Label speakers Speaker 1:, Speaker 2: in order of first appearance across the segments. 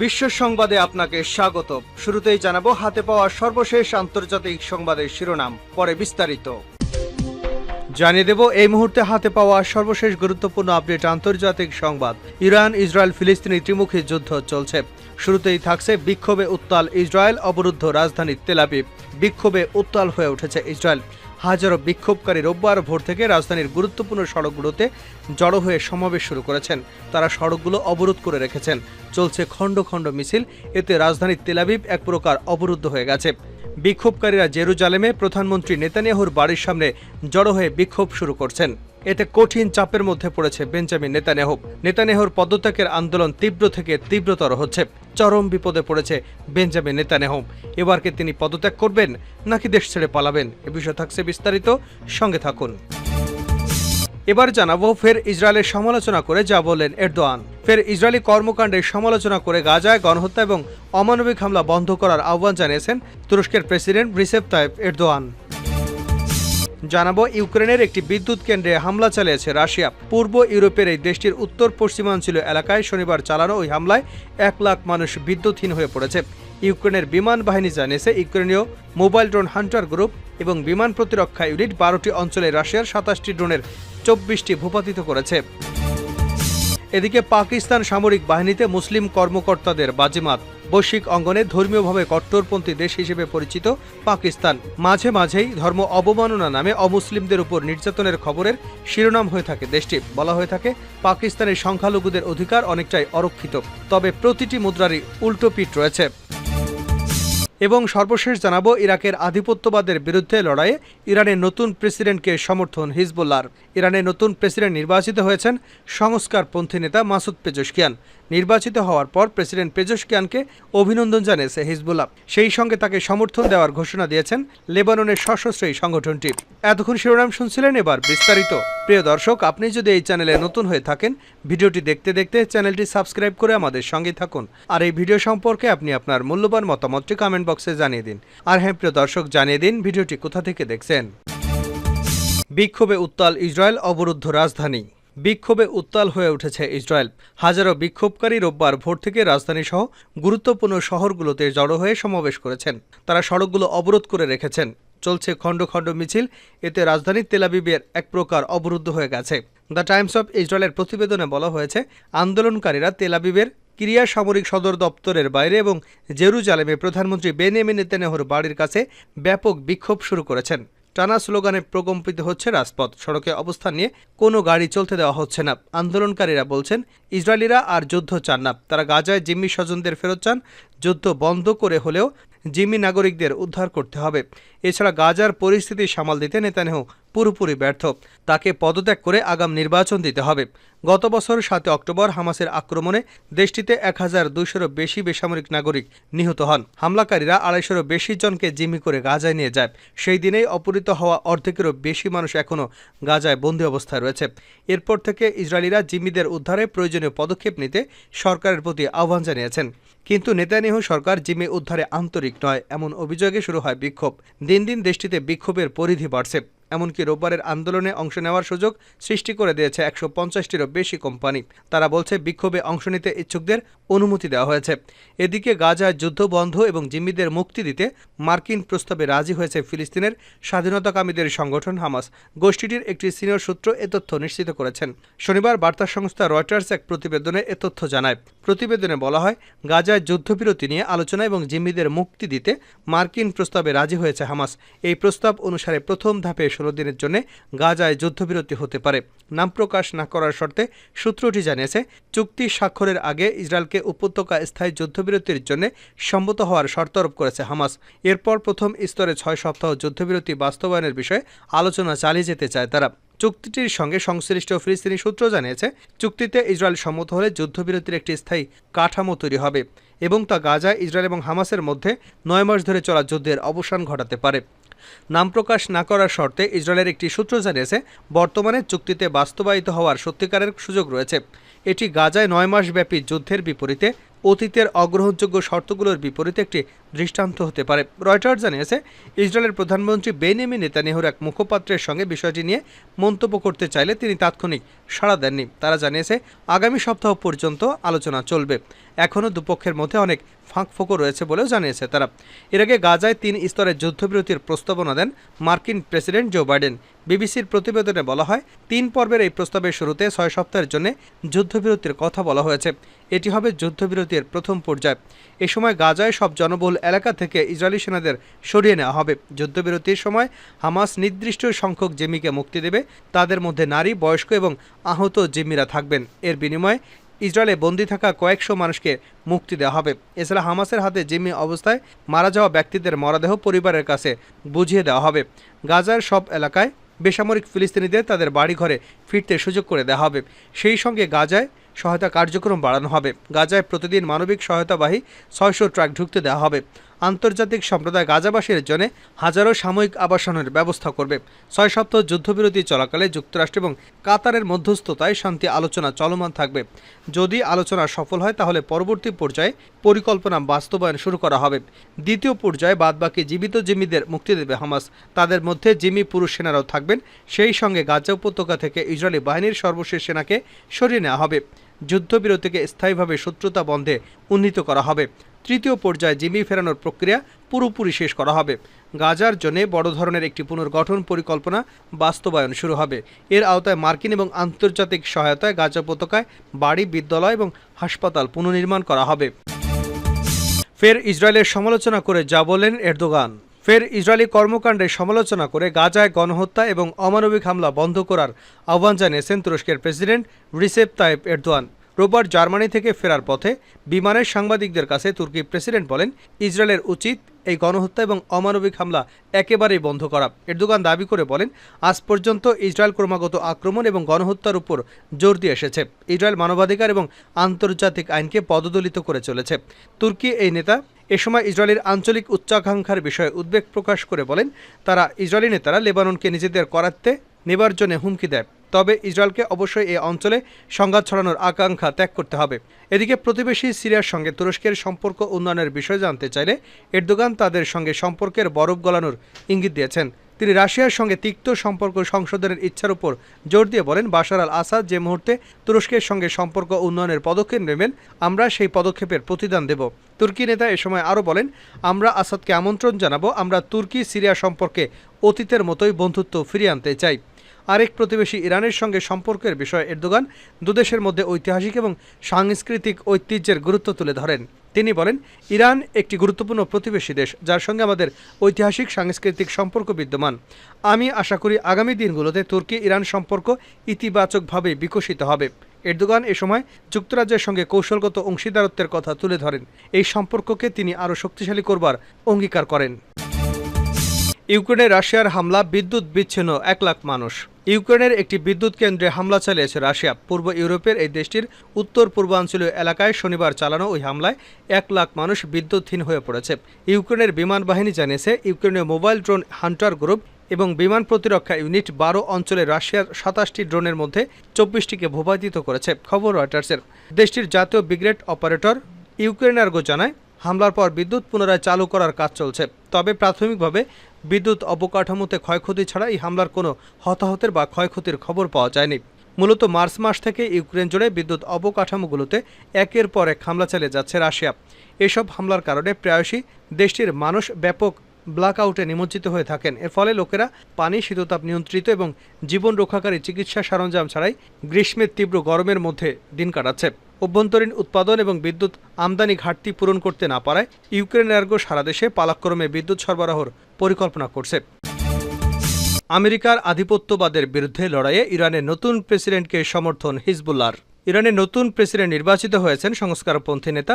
Speaker 1: বিশ্ব সংবাদে আপনাকে স্বাগত। শুরুতেই জানাবো হাতে পাওয়া সর্বশেষ আন্তর্জাতিক সংবাদের শিরোনাম, পরে বিস্তারিত। জানিয়ে দেব এই মুহূর্তে হাতে পাওয়া সর্বশেষ গুরুত্বপূর্ণ আপডেট আন্তর্জাতিক সংবাদ। ইরান ইসরায়েল ফিলিস্তিনি ত্রিমুখী যুদ্ধ চলছে। শুরুতেই থাকছে বিক্ষোভে উত্তাল ইসরায়েল, অবরুদ্ধ রাজধানী তেল আবিব। বিক্ষোভে উত্তাল হয়ে উঠেছে ইসরায়েল। হাজারো বিক্ষোভকারী রোববার ভোর থেকে রাজধানীর গুরুত্বপূর্ণ সড়কগুলোতে জড়ো হয়ে সমাবেশ শুরু করেছেন। তারা সড়কগুলো অবরোধ করে রেখেছেন। চলছে খণ্ড খণ্ড মিছিল। এতে রাজধানীর তেল আবিব এক প্রকার অবরুদ্ধ হয়ে গেছে। বিক্ষোভকারীরা জেরুজালেমে প্রধানমন্ত্রী নেতানিয়াহুর বাড়ির সামনে জড়ো হয়ে বিক্ষোভ শুরু করছেন। এতে কঠিন চাপের মধ্যে পড়েছে বেঞ্জামিন নেতানিয়াহু। নেতানিয়াহুর পদত্যাগের আন্দোলন তীব্র থেকে তীব্রতর হচ্ছে। চরম বিপদে পড়েছে বেঞ্জামিন নেতানিয়াহু। এবার কি তিনি পদত্যাগ করবেন নাকি দেশ ছেড়ে পালাবেন? এ বিষয়ে থাকছে বিস্তারিত, সঙ্গে থাকুন। এবার জানাবো ফের ইসরায়েলের সমালোচনা করে যা বললেন এরদোয়ান। ফের ইসরায়েলি কর্মকাণ্ডের সমালোচনা করে গাজায় গণহত্যা এবং অমানবিক হামলা বন্ধ করার আহ্বান জানিয়েছেন তুরস্কের প্রেসিডেন্ট রিসেপ তাইপ এরদোয়ান। জানাবো ইউক্রেনের একটি বিদ্যুৎ কেন্দ্রে হামলা চালিয়েছে রাশিয়া। পূর্ব ইউরোপের এই দেশটির উত্তর পশ্চিমাঞ্চল এলাকায় শনিবার চালানো ওই হামলায় 1 লাখ মানুষ বিদ্যুৎহীন হয়ে পড়েছে। ইউক্রেনের বিমান বাহিনী জানিয়েছে ইউক্রেনীয় মোবাইল ড্রোন হান্টার গ্রুপ এবং বিমান প্রতিরক্ষা ইউনিট 12টি অঞ্চলে রাশিয়ার 27টি ড্রোনের 24টি ভূপাতিত করেছে। এদিকে পাকিস্তান সামরিক বাহিনীতে মুসলিম কর্মকর্তাদের বাজিমাত। বৈশ্বিক অঙ্গনে ধর্মীয়ভাবে কট্টরপন্থী দেশ হিসেবে পরিচিত পাকিস্তান মাঝে মাঝেই ধর্ম অবমাননা নামে অমুসলিমদের উপর নির্যাতনের খবরের শিরোনাম হয়ে থাকে দেশটি। বলা হয়ে থাকে পাকিস্তানের সংখ্যালঘুদের অধিকার অনেকটাই অরক্ষিত, তবে প্রতিটি মুদ্রারই উল্টো পিঠ রয়েছে। এবং সর্বশেষ জানাবো ইরাকের আধিপত্যবাদের বিরুদ্ধে লড়াইয়ে ইরানের নতুন প্রেসিডেন্টকে সমর্থন হিজবুল্লাহর। ইরানের নতুন প্রেসিডেন্ট নির্বাচিত হয়েছেন সংস্কারপন্থী নেতা মাসুদ পেজেশকিয়ান। নির্বাচিত হওয়ার পর প্রেসিডেন্ট পেজেশকিয়ানকে অভিনন্দন জানিয়েছে হিজবুল্লাহ। সেই সঙ্গে তাকে সমর্থন দেওয়ার ঘোষণা দিয়েছেন লেবাননের সশস্ত্র এই সংগঠনটি। এতক্ষণ শিরোনাম শুনছিলেন, এবার বিস্তারিত। প্রিয় দর্শক, আপনি যদি এই চ্যানেলে নতুন হয়ে থাকেন, ভিডিওটি দেখতে দেখতে চ্যানেলটি সাবস্ক্রাইব করে আমাদের সঙ্গে থাকুন। আর এই ভিডিও সম্পর্কে আপনি আপনার মূল্যবান মতামতটি কমেন্ট বক্সে জানিয়ে দিন। আর হ্যাঁ প্রিয় দর্শক, জানিয়ে দিন ভিডিওটি কোথা থেকে দেখছেন। বিক্ষোভে উত্তাল ইসরায়েল, অবরুদ্ধ রাজধানী। বিক্ষোভে উত্তাল হয়ে উঠেছে ইসরায়েল। হাজারো বিক্ষোভকারী রোববার ভোর থেকে রাজধানী সহ গুরুত্বপূর্ণ শহরগুলোতে জড়ো হয়ে সমাবেশ করেছেন। তারা সড়কগুলো অবরোধ করে রেখেছেন। চলছে খণ্ড খণ্ড মিছিল। এতে রাজধানী তেল আবিবের এক প্রকার অবরুদ্ধ হয়ে গেছে। দ্য টাইমস অফ ইসরায়েলের প্রতিবেদনে বলা হয়েছে আন্দোলনকারীরা তেল আবিবের কিরিয়া সামরিক সদর দপ্তরের বাইরে এবং জেরুজালেমে প্রধানমন্ত্রী বেনিয়ামিন নেতানিয়াহুর বাড়ির কাছে ব্যাপক বিক্ষোভ শুরু করেছেন। টানা স্লোগানে প্রকম্পিত হচ্ছে রাজপথ। সড়কে অবস্থান নিয়ে কোনো গাড়ি চলতে দেওয়া হচ্ছে না। আন্দোলনকারীরা বলছেন ইসরায়েলিরা আর যুদ্ধ চান না। তারা গাজায় জিম্মি স্বজনদের ফেরত চান। যুদ্ধ বন্ধ করে হলেও জিম্মি নাগরিকদের উদ্ধার করতে হবে। এছাড়া গাজার পরিস্থিতি সামাল দিতে নেতানিয়াহু পুরোপুরি ব্যর্থ। তাকে পদত্যাগ করে আগাম নির্বাচন দিতে হবে। গত বছর 7 অক্টোবর হামাসের আক্রমণে দেশটিতে 1200-এরও বেশি বেসামরিক নাগরিক নিহত হন। হামলাকারীরা 250-এরও বেশি জনকে জিম্মি করে গাজায় নিয়ে যায়। সেই দিনেই অপহৃত হওয়া অর্ধেকেরও বেশি মানুষ এখনও গাজায় বন্দী অবস্থায় রয়েছে। এরপর থেকে ইসরায়েলিরা জিম্মিদের উদ্ধারে প্রয়োজনীয় পদক্ষেপ নিতে সরকারের প্রতি আহ্বান জানিয়েছেন। কিন্তু নেতানিয়াহু সরকার জিম্মি উদ্ধারে আন্তরিক নয়, এমন অভিযোগে শুরু হয় বিক্ষোভ। দিন দিন দেশটিতে বিক্ষোভের পরিধি বাড়ছে। এমনকি রোববারের আন্দোলনে অংশ নেওয়ার সুযোগ সৃষ্টি করে দিয়েছে 150-টিরও বেশি কোম্পানি। তারা বলছে বিক্ষোভে অংশ নিতে ইচ্ছুকদের অনুমতি দেওয়া হয়েছে। এদিকে গাজায় যুদ্ধ বন্ধ এবং জিম্মিদের মুক্তি দিতে মার্কিন প্রস্তাবে রাজি হয়েছে ফিলিস্তিনের স্বাধীনতাকামীদের সংগঠন হামাস। গোষ্ঠীটির একটি সিনিয়র সূত্র এ তথ্য নিশ্চিত করেছেন। শনিবার বার্তা সংস্থা রয়টার্স এক প্রতিবেদনে এ তথ্য জানায়। প্রতিবেদনে বলা হয় গাজায় যুদ্ধবিরতি নিয়ে আলোচনা এবং জিম্মিদের মুক্তি দিতে মার্কিন প্রস্তাবে রাজি হয়েছে হামাস। এই প্রস্তাব অনুসারে প্রথম ধাপে 16 দিনের জন্য গাজায় যুদ্ধবিরতি হতে পারে। নাম প্রকাশ না করার শর্তে সূত্রটি জানিয়েছে চুক্তি স্বাক্ষরের আগে ইসরায়েলকে উপত্যকা স্থায়ী যুদ্ধবিরতির জন্য সম্মত হওয়ার শর্ত আরোপ করেছে হামাস। এরপর প্রথম স্তরে 6 সপ্তাহ যুদ্ধবিরতি বাস্তবায়নের বিষয়ে আলোচনা চালিয়ে যেতে চায় তারা। চুক্তিটির সঙ্গে সংশ্লিষ্ট ফিলিস্তিনি সূত্র জানিয়েছে চুক্তিতে ইসরায়েল সম্মত হলে যুদ্ধবিরতির একটি স্থায়ী কাঠামো তৈরি হবে এবং তা গাজায় ইসরায়েল এবং হামাসের মধ্যে 9 মাস ধরে চলা যুদ্ধের অবসান ঘটাতে পারে। নাম প্রকাশ না করার শর্তে ইসরায়েলের একটি সূত্র জানিয়েছে বর্তমানে চুক্তিতে বাস্তবায়িত হওয়ার সত্যিকারের সুযোগ রয়েছে। এটি গাজায় 9 মাস ব্যাপী যুদ্ধের বিপরীতে অতীতের অগ্রহণযোগ্য শর্তগুলোর বিপরীতে একটি দৃষ্টান্ত হতে পারে। রয়টার্স জানিয়েছে, ইসরায়েলের প্রধানমন্ত্রী বেনিয়ামিন নেতানিয়াহুর এক মুখপাত্রের সঙ্গে বিষয়টি নিয়ে মন্তব্য করতে চাইলে তিনি তাৎক্ষণিক সাড়া দেননি। তারা জানিয়েছে, আগামী সপ্তাহ পর্যন্ত আলোচনা চলবে। এখনও দুপক্ষের মধ্যে অনেক ফাঁকফোকর রয়েছে বলেও জানিয়েছে তারা। এর আগে গাজায় 3 স্তরের যুদ্ধবিরতির প্রস্তাবনা দেন মার্কিন প্রেসিডেন্ট জো বাইডেন। বিবিসির প্রতিবেদনে বলা হয়, 3 পর্বের এই প্রস্তাবের শুরুতে 6 সপ্তাহের জন্য যুদ্ধবিরতির কথা বলা হয়েছে। এটি হবে যুদ্ধবিরতির প্রথম পর্যায়। এ সময় গাজায় সব জনবহুল এলাকা থেকে ইসরায়েলি সেনাদের সরিয়ে নেওয়া হবে। যুদ্ধবিরতির সময় হামাস নির্দিষ্ট সংখ্যক জিম্মিকে মুক্তি দেবে। তাদের মধ্যে নারী, বয়স্ক এবং আহত জিম্মিরা থাকবেন। এর বিনিময়ে ইসরায়েলে বন্দী থাকা কয়েকশো মানুষকে মুক্তি দেওয়া হবে। এছাড়া হামাসের হাতে জিম্মি অবস্থায় মারা যাওয়া ব্যক্তিদের মরদেহ পরিবারের কাছে বুঝিয়ে দেওয়া হবে। গাজার সব এলাকায় বেসামরিক ফিলিস্তিনিদের তাদের বাড়িঘরে ফিরতে সুযোগ করে দেওয়া হবে। সেই সঙ্গে গাজায় সহায়তা কার্যক্রম বাড়ানো হবে। গাজায় প্রতিদিন মানবিক সহায়তাবাহী 600 ট্রাক ঢুকতে দেওয়া হবে। আন্তর্জাতিক সম্প্রদায় গাজাবাসীর জন্য হাজারো সাময়িক আবাসনের ব্যবস্থা করবে। 6 সপ্তাহ যুদ্ধবিরতি চলাকালে যুক্তরাষ্ট্র এবং কাতারের মধ্যস্থতায় শান্তি আলোচনা চলমান থাকবে। যদি আলোচনা সফল হয় তাহলে পরবর্তী পর্যায়ে পরিকল্পনা বাস্তবায়ন শুরু করা হবে। দ্বিতীয় পর্যায়ে বাদবাকি জীবিত জিম্মিদের মুক্তি দেবে হামাস। তাদের মধ্যে জিম্মি পুরুষ সেনারাও থাকবেন। সেই সঙ্গে গাজা উপত্যকা থেকে ইসরায়েলি বাহিনীর সর্বশেষ সেনাকে সরিয়ে নেওয়া হবে। যুদ্ধবিরতিকে স্থায়ীভাবে শত্রুতা বন্ধে উন্নীত করা হবে। তৃতীয় পর্যায়ে জিম্মি ফেরানোর প্রক্রিয়া পুরোপুরি শেষ করা হবে। গাজার জন্য বড় ধরনের একটি পুনর্গঠন পরিকল্পনা বাস্তবায়ন শুরু হবে। এর আওতায় মার্কিন এবং আন্তর্জাতিক সহায়তায় গাজা উপত্যকায় বাড়ি, বিদ্যালয় এবং হাসপাতাল পুনর্নির্মাণ করা হবে। ফের ইসরায়েলের সমালোচনা করে যা বললেন এরদোগান। ফের ইসরায়েলি কর্মকাণ্ডের সমালোচনা করে গাজায় গণহত্যা এবং অমানবিক হামলা বন্ধ করার আহ্বান জানিয়েছেন তুরস্কের প্রেসিডেন্ট রিসেপ তাইপ এরদোয়ান। রোববার জার্মানি থেকে ফেরার পথে বিমানের সাংবাদিকদের কাছে তুর্কি প্রেসিডেন্ট বলেন, ইসরায়েলের উচিত এই গণহত্যা এবং অমানবিক হামলা একেবারেই বন্ধ করা। এরদোগান দাবি করে বলেন, আজ পর্যন্ত ইসরায়েল ক্রমাগত আক্রমণ এবং গণহত্যার উপর জোর দিয়ে এসেছে। ইসরায়েল মানবাধিকার এবং আন্তর্জাতিক আইনকে পদদলিত করে চলেছে। তুর্কি এই নেতা এ সময় ইসরায়েলের আঞ্চলিক উচ্চাকাঙ্ক্ষার বিষয়ে উদ্বেগ প্রকাশ করে বলেন, তারা ইসরায়েলি নেতারা লেবাননকে নিজেদের করায়ত্তে নেবার জন্য হুমকি দেয়। তবে ইসরায়েলকে অবশ্যই এই অঞ্চলে সংঘাত ছড়ানোর আকাঙ্ক্ষা ত্যাগ করতে হবে। এদিকে প্রতিবেশী সিরিয়ার সঙ্গে তুরস্কের সম্পর্ক উন্নয়নের বিষয় জানতে চাইলে এরদোগান তাদের সঙ্গে সম্পর্কের বরফ গলানোর ইঙ্গিত দিয়েছেন। তিনি রাশিয়ার সঙ্গে তিক্ত সম্পর্ক সংশোধনের ইচ্ছার উপর জোর দিয়ে বলেন, বাশার আল আসাদ যে মুহূর্তে তুরস্কের সঙ্গে সম্পর্ক উন্নয়নের পদক্ষেপ নেবেন, আমরা সেই পদক্ষেপের প্রতিদান দেব। তুর্কি নেতা এ সময় আরও বলেন, আমরা আসাদকে আমন্ত্রণ জানাবো। আমরা তুর্কি সিরিয়া সম্পর্কে অতীতের মতোই বন্ধুত্ব ফিরিয়ে আনতে চাই। আরেক প্রতিবেশী ইরানের সঙ্গে সম্পর্কের বিষয়ে এরদোগান দুদেশের মধ্যে ঐতিহাসিক এবং সাংস্কৃতিক ঐতিহ্যের গুরুত্ব তুলে ধরেন। তিনি বলেন, ইরান একটি গুরুত্বপূর্ণ প্রতিবেশী দেশ, যার সঙ্গে আমাদের ঐতিহাসিক সাংস্কৃতিক সম্পর্ক বিদ্যমান। আমি আশা করি আগামী দিনগুলোতে তুর্কি ইরান সম্পর্ক ইতিবাচকভাবে বিকশিত হবে। এরদোগান এ সময় যুক্তরাজ্যের সঙ্গে কৌশলগত অংশীদারত্বের কথা তুলে ধরেন। এই সম্পর্ককে তিনি আরও শক্তিশালী করবার অঙ্গীকার করেন। ইউক্রেনে রাশিয়ার হামলা, বিদ্যুৎ বিচ্ছিন্ন 1 লাখ মানুষ। ইউক্রেনের একটি বিদ্যুৎ কেন্দ্রে হামলা চালিয়েছে রাশিয়া। পূর্ব ইউরোপের এই দেশটির উত্তর পূর্বাঞ্চলীয় এলাকায় শনিবার চালানো ওই হামলায় 1 লাখ মানুষ বিদ্যুৎহীন হয়ে পড়েছে। ইউক্রেনের বিমান বাহিনী জানিয়েছে, ইউক্রেনীয় মোবাইল ড্রোন হান্টার গ্রুপ এবং বিমান প্রতিরক্ষা ইউনিট 12 অঞ্চলে রাশিয়ার 27টি ড্রোনের মধ্যে 24টিকে ভূপাতিত করেছে। খবর রয়টার্সের। দেশটির জাতীয় ব্রিগেড অপারেটর ইউক্রেনার্গো জানায়, হামলার পর বিদ্যুৎ পুনরায় চালু করার কাজ চলছে। তবে প্রাথমিকভাবে বিদ্যুৎ অবকাঠামোতে ক্ষয়ক্ষতি ছাড়া এই হামলার কোনো হতাহতের বা ক্ষয়ক্ষতির খবর পাওয়া যায়নি। মূলত মার্চ মাস থেকে ইউক্রেন জুড়ে বিদ্যুৎ অবকাঠামোগুলোতে একের পর এক হামলা চালিয়ে যাচ্ছে রাশিয়া। এসব হামলার কারণে প্রায়শই দেশটির মানুষ ব্যাপক ব্ল্যাকআউটে নিমজ্জিত হয়ে থাকেন। এর ফলে লোকেরা পানি, শীততাপ নিয়ন্ত্রিত এবং জীবন রক্ষাকারী চিকিৎসা সরঞ্জাম ছাড়াই গ্রীষ্মের তীব্র গরমের মধ্যে দিন কাটাচ্ছে। অভ্যন্তরীণ উৎপাদন এবং বিদ্যুৎ আমদানি ঘাটতি পূরণ করতে না পারায় ইউক্রেনার্গো সারা দেশে পালাক্রমে বিদ্যুৎ সরবরাহের পরিকল্পনা করছে। আমেরিকার আধিপত্যবাদের বিরুদ্ধে লড়াইয়ে ইরানের নতুন প্রেসিডেন্টকে সমর্থন হিজবুল্লাহর। ইরানের নতুন প্রেসিডেন্ট নির্বাচিত হয়েছেন সংস্কারপন্থী নেতা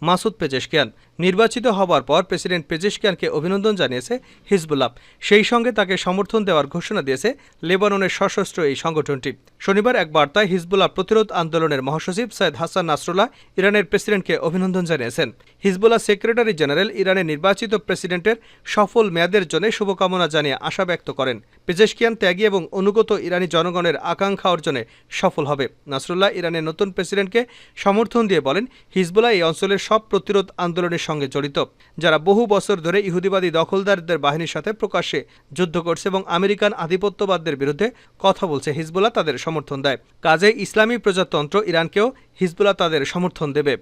Speaker 1: মাসুদ পেজেশকিয়ান। নির্বাচিত হওয়ার পর প্রেসিডেন্ট পেজেশকিয়ানকে অভিনন্দন জানিয়েছে হিজবুল্লাহ। সেই সঙ্গে তাকে সমর্থন দেওয়ার ঘোষণা দিয়েছে লেবাননের সশস্ত্র এই সংগঠনটি। শনিবার এক বার্তায় হিজবুল্লাহ প্রতিরোধ আন্দোলনের মহাসচিব সৈয়দ হাসান নাসরুল্লাহ ইরানের প্রেসিডেন্টকে অভিনন্দন জানিয়েছেন। হিজবুল্লাহ সেক্রেটারি জেনারেল ইরানের নির্বাচিত প্রেসিডেন্টের সফল মেয়াদের জন্য শুভকামনা জানিয়ে আশা ব্যক্ত করেন। পেজেশকিয়ান ত্যাগী এবং অনুগত ইরানি জনগণের আকাঙ্ক্ষা অর্জনে সফল হবে। নাসরুল্লাহ ইরানের নতুন প্রেসিডেন্টকে সমর্থন দিয়ে বলেন, হিজবুল্লাহ এই অঞ্চলের সব প্রতিরোধ আন্দোলনের সঙ্গে জড়িত, যারা বহু বছর ধরে ইহুদিবাদী দখলদারদের বাহিনীর সাথে প্রকাশ্যে যুদ্ধ করছে এবং আমেরিকান আধিপত্যবাদের বিরুদ্ধে কথা বলছে। হিজবুল্লাহ তাদের সমর্থন দেয়। কাজে ইসলামী প্রজাতন্ত্র ইরানকেও হিজবুল্লাহ তাদের সমর্থন দেবে।